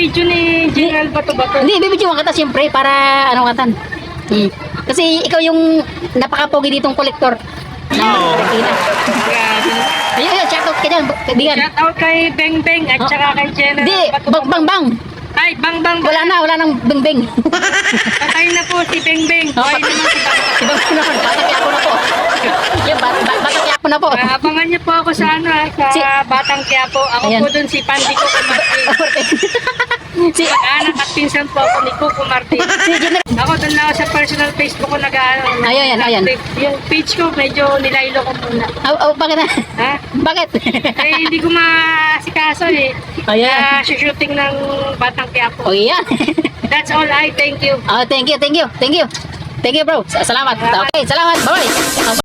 video ni General Bato-Bato. Hindi, bibidyo kita siyempre para ano katan. Kasi ikaw yung napaka-pogi ditong kolektor. Grabe. Ayun, shout out ka dyan, kaibigan. Shout out kay Beng Beng at saka kay General Hindi, Bato-Bato. bang. Ay, Bang Bang. Wala nang beng. Patay na po si Beng Beng. Buhay naman si Bang Bang. Ibang ko naman, bataki ako na po. Yung bataki ako na po. Abangan niyo po ako sa sa Batang Quiapo. Ako Ayan. po dun si Pandi Coco Martin. Si Anak at pinsan po ako ni Coco Martin. General. Ako doon na ako sa personal Facebook ko nag-ano. Ayan. Yung page ko medyo nilaylo ko muna. Bakit na? Ha? Bakit? Ay hindi ko maasikaso eh. Ayan. Shooting ng Batang Quiapo. Oh, yan. That's all. Thank you. Thank you, bro. Salamat. Okay, salamat. Bye.